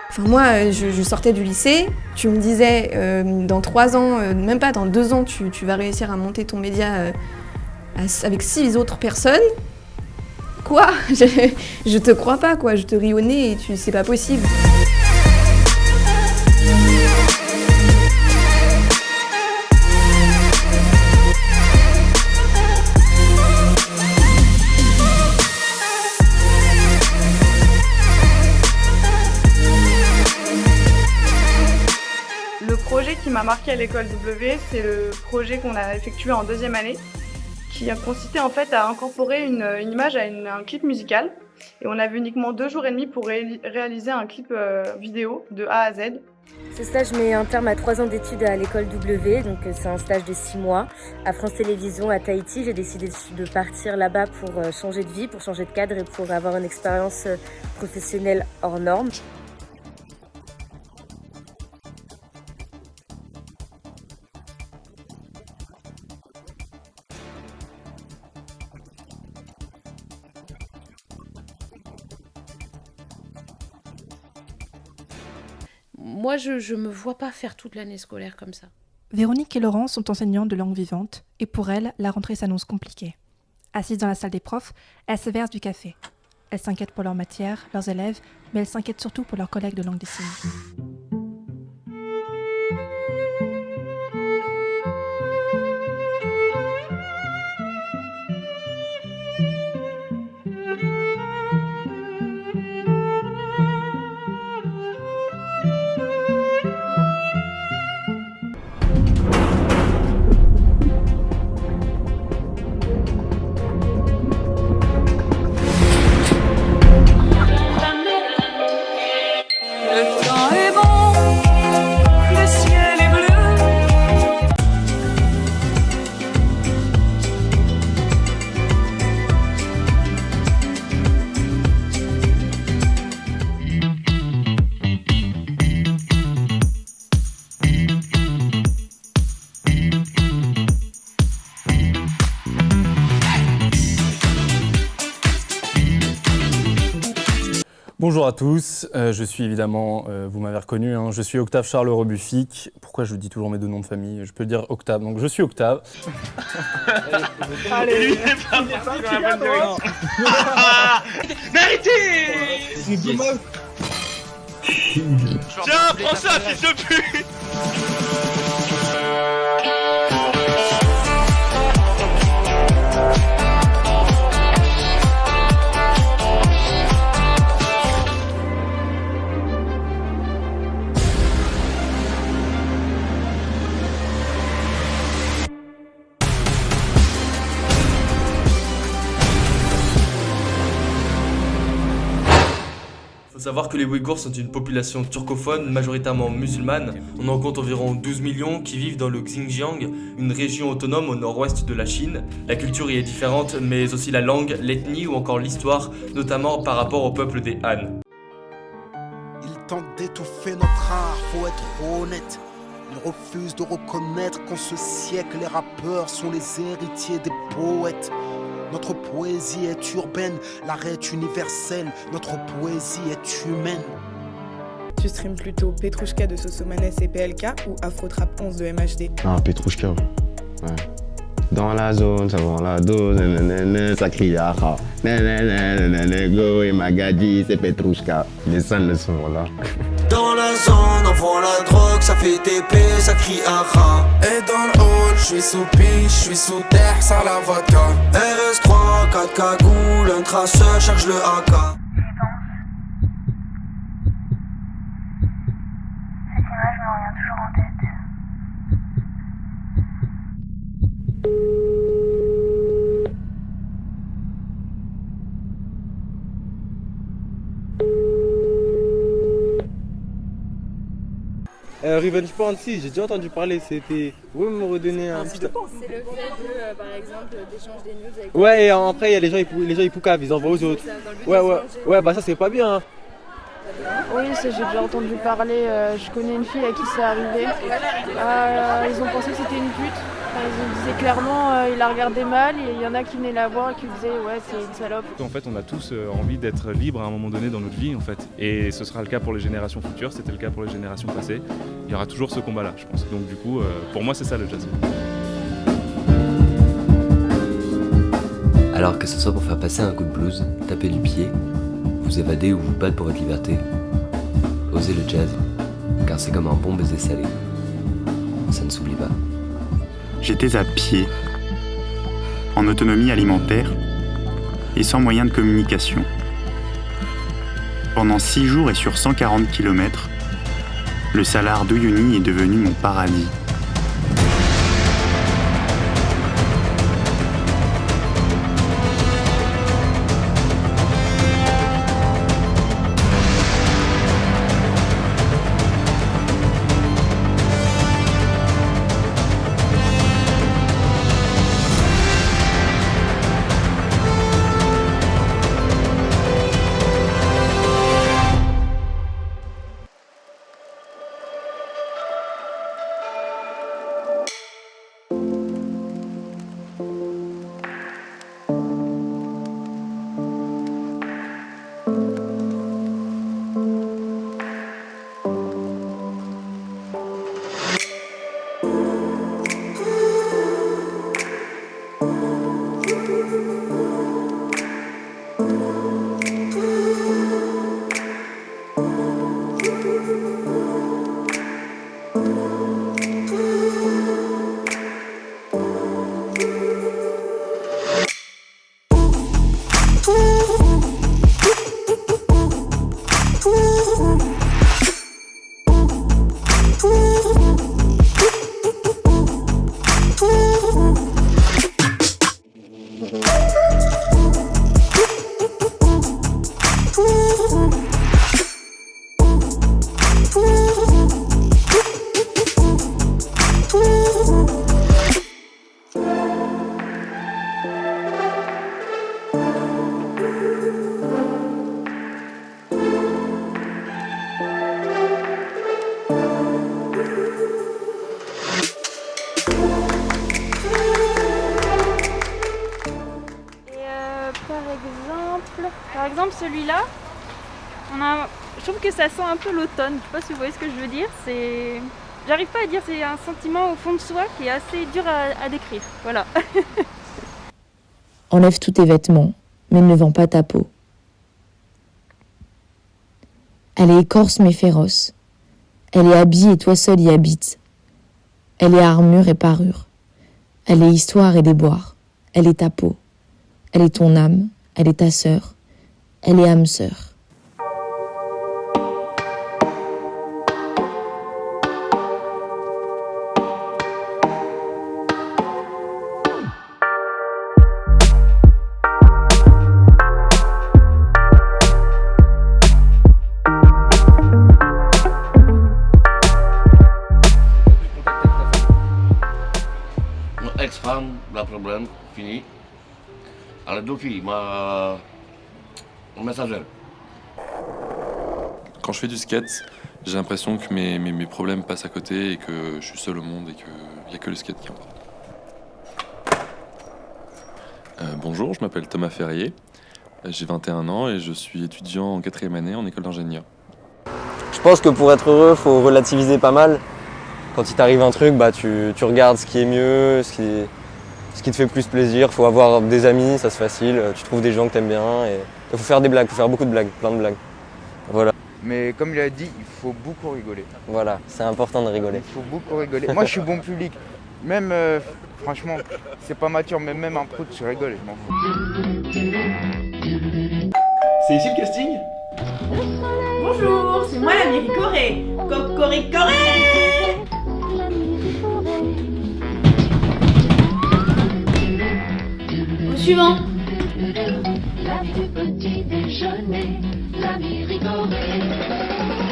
Enfin, moi, je sortais du lycée, tu me disais dans 3 ans, même pas dans 2 ans, tu vas réussir à monter ton média avec 6 autres personnes. Quoi? Je te crois pas, quoi. Je te ris au nez et c'est pas possible. Le projet qui m'a marqué à l'école W, c'est le projet qu'on a effectué en 2e année, qui a consisté en fait à incorporer une image à un clip musical. Et on avait uniquement 2 jours et demi pour réaliser un clip vidéo de A à Z. Ce stage met un terme à 3 ans d'études à l'école W, donc c'est un stage de 6 mois. À France Télévisions, à Tahiti, j'ai décidé de partir là-bas pour changer de vie, pour changer de cadre et pour avoir une expérience professionnelle hors norme. Moi, je me vois pas faire toute l'année scolaire comme ça. Véronique et Laurent sont enseignantes de langue vivante et pour elles, la rentrée s'annonce compliquée. Assises dans la salle des profs, elles se versent du café. Elles s'inquiètent pour leur matière, leurs élèves, mais elles s'inquiètent surtout pour leurs collègues de langue des signes. Bonjour à tous, je suis évidemment, vous m'avez reconnu, hein, je suis Octave Charles Rebuffic. Pourquoi je vous dis toujours mes 2 noms de famille? Je peux le dire Octave, donc je suis Octave. Allez, lui, il est pas parti dans la bonne direction. Mais arrêtez! C'est dommage. Tiens, prends ça, fils de pute! Il faut savoir que les Ouïghours sont une population turcophone majoritairement musulmane. On en compte environ 12 millions qui vivent dans le Xinjiang, une région autonome au nord-ouest de la Chine. La culture y est différente, mais aussi la langue, l'ethnie ou encore l'histoire, notamment par rapport au peuple des Han. Ils tentent d'étouffer notre art, faut être honnête. Ils refusent de reconnaître qu'en ce siècle, les rappeurs sont les héritiers des poètes. Notre poésie est urbaine, l'art est universel, notre poésie est humaine. Tu streams plutôt Petrouchka de Sosomanes et PLK ou Afrotrap 11 de MHD? Ah, Petrouchka, ouais. Dans la zone, ça vend la dose, ça crie Yaha. Go et Magadji, c'est Petrouchka. Les scènes sont là. Dans la zone, on vend la drogue, ça fait TP, ça crie Aha. Et dans le hall, je suis sous piche, je suis sous terre, sans la vodka. RS3, 4 cagoules, un traceur, charge le AK. Cette image me revient toujours en tête. Revenge Porn, si, j'ai déjà entendu parler, c'était... Vous pouvez me redonner un petit... C'est le fait de, par exemple, d'échanger des news avec... Ouais, et après, il y a les gens ils poucavent, ils envoient aux autres. Ouais, bah ça c'est pas bien. Hein. Oui, j'ai déjà entendu parler, je connais une fille à qui c'est arrivé. Ils ont pensé que c'était une pute. Ils disaient clairement, il la regardait mal et il y en a qui venaient la voir et qui disaient ouais c'est une salope. En fait on a tous envie d'être libres à un moment donné dans notre vie en fait. Et ce sera le cas pour les générations futures, c'était le cas pour les générations passées. Il y aura toujours ce combat là je pense. Donc du coup pour moi c'est ça le jazz. Alors que ce soit pour faire passer un coup de blues, taper du pied, vous évader ou vous battre pour votre liberté, osez le jazz, car c'est comme un bon baiser salé. Ça ne s'oublie pas. J'étais à pied, en autonomie alimentaire et sans moyen de communication. Pendant 6 jours et sur 140 km, le Salar d'Uyuni est devenu mon paradis. Par exemple celui-là, je trouve que ça sent un peu l'automne. Je sais pas si vous voyez ce que je veux dire. J'arrive pas à dire, c'est un sentiment au fond de soi qui est assez dur à décrire. Voilà. Enlève tous tes vêtements, mais ne vends pas ta peau. Elle est écorce mais féroce. Elle est habillée et toi seul y habites. Elle est armure et parure. Elle est histoire et déboire. Elle est ta peau. Elle est ton âme. Elle est ta sœur. Elle est âme sœur. Ex-femme, le problème, fini. Elle a 2 filles, ma messagère. Quand je fais du skate, j'ai l'impression que mes problèmes passent à côté et que je suis seul au monde et qu'il n'y a que le skate qui importe. Bonjour, je m'appelle Thomas Ferrier, j'ai 21 ans et je suis étudiant en 4e année en école d'ingénieur. Je pense que pour être heureux, il faut relativiser pas mal. Quand il t'arrive un truc, bah, tu regardes ce qui est mieux, ce qui te fait plus plaisir. Il faut avoir des amis, ça c'est facile. Tu trouves des gens que t'aimes bien. Et il faut faire des blagues, il faut faire beaucoup de blagues, plein de blagues. Voilà. Mais comme il a dit, il faut beaucoup rigoler. Voilà, c'est important de rigoler. Il faut beaucoup rigoler. Moi je suis bon public. Même, franchement, c'est pas mature, mais même un prout, je rigole, je m'en fous. C'est ici le casting? Bonjour, c'est moi la Méricorée. Cocoricorée. Au suivant. La du petit déjeuner, la Méricorée.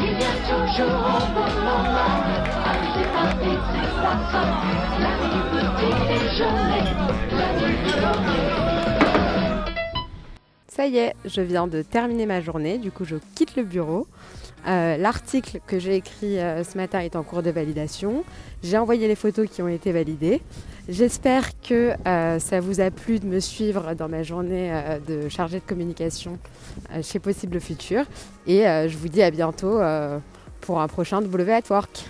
Il y a toujours un bon moment. petite, c'est ça. La vie petite déjeuner. La vie petite. Ça y est, je viens de terminer ma journée, du coup je quitte le bureau. L'article que j'ai écrit ce matin est en cours de validation. J'ai envoyé les photos qui ont été validées. J'espère que ça vous a plu de me suivre dans ma journée de chargée de communication chez Possible Futur. Et je vous dis à bientôt pour un prochain W at Work.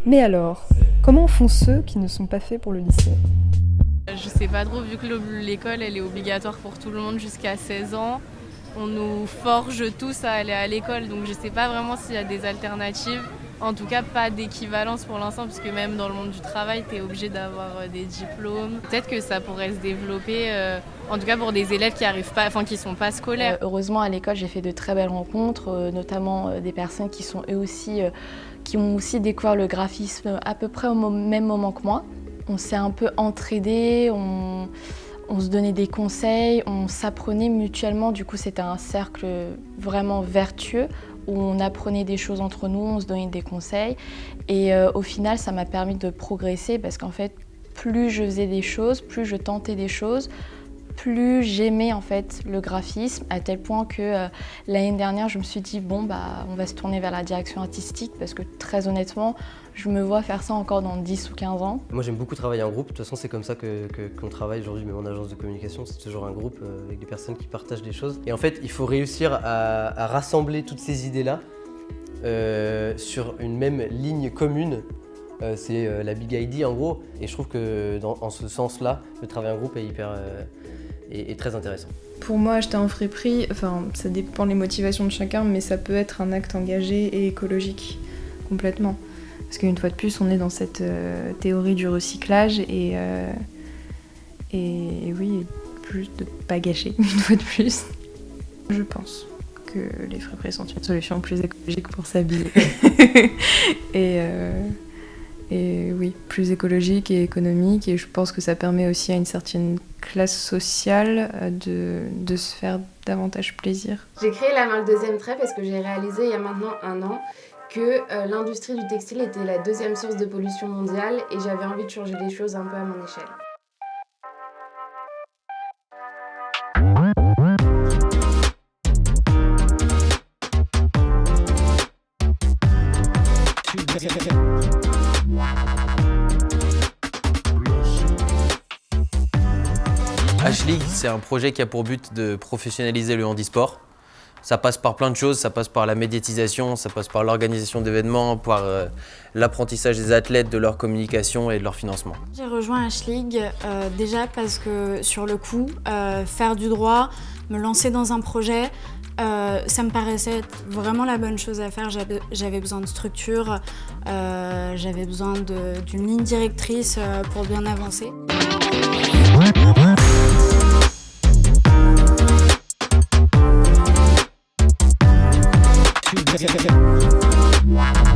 Mais alors, comment font ceux qui ne sont pas faits pour le lycée ? Je sais pas trop, vu que l'école elle est obligatoire pour tout le monde jusqu'à 16 ans. On nous forge tous à aller à l'école, donc je sais pas vraiment s'il y a des alternatives. En tout cas, pas d'équivalence pour l'instant, puisque même dans le monde du travail, tu es obligé d'avoir des diplômes. Peut-être que ça pourrait se développer, en tout cas pour des élèves qui arrivent pas, qui sont pas scolaires. Heureusement, à l'école, j'ai fait de très belles rencontres, notamment des personnes qui sont eux aussi, qui ont aussi découvert le graphisme à peu près au même moment que moi. On s'est un peu entraidés, on se donnait des conseils, on s'apprenait mutuellement. Du coup, c'était un cercle vraiment vertueux, où on apprenait des choses entre nous, on se donnait des conseils. Et au final, ça m'a permis de progresser parce qu'en fait, plus je faisais des choses, plus je tentais des choses, plus j'aimais en fait le graphisme, à tel point que l'année dernière, je me suis dit bon, on va se tourner vers la direction artistique parce que très honnêtement, je me vois faire ça encore dans 10 ou 15 ans. Moi, j'aime beaucoup travailler en groupe. De toute façon, c'est comme ça qu'on travaille aujourd'hui, même en agence de communication. C'est toujours un groupe avec des personnes qui partagent des choses. Et en fait, il faut réussir à rassembler toutes ces idées-là sur une même ligne commune. C'est la Big ID en gros. Et je trouve que en ce sens-là, le travail en groupe est très intéressant. Pour moi, acheter un friperie, ça dépend des motivations de chacun, mais ça peut être un acte engagé et écologique, complètement. Parce qu'une fois de plus, on est dans cette théorie du recyclage et oui, plus de pas gâcher, une fois de plus. Je pense que les friperies sont une solution plus écologique pour s'habiller. Et oui, plus écologique et économique. Et je pense que ça permet aussi à une certaine classe sociale de se faire davantage plaisir. J'ai créé la marque Deuxième Trait parce que j'ai réalisé il y a maintenant 1 an que l'industrie du textile était la 2e source de pollution mondiale et j'avais envie de changer les choses un peu à mon échelle. H-League, c'est un projet qui a pour but de professionnaliser le handisport. Ça passe par plein de choses, ça passe par la médiatisation, ça passe par l'organisation d'événements, par l'apprentissage des athlètes, de leur communication et de leur financement. J'ai rejoint H-League déjà parce que sur le coup, faire du droit, me lancer dans un projet, ça me paraissait être vraiment la bonne chose à faire. J'avais besoin de structure, j'avais besoin d'une ligne directrice pour bien avancer. Wow.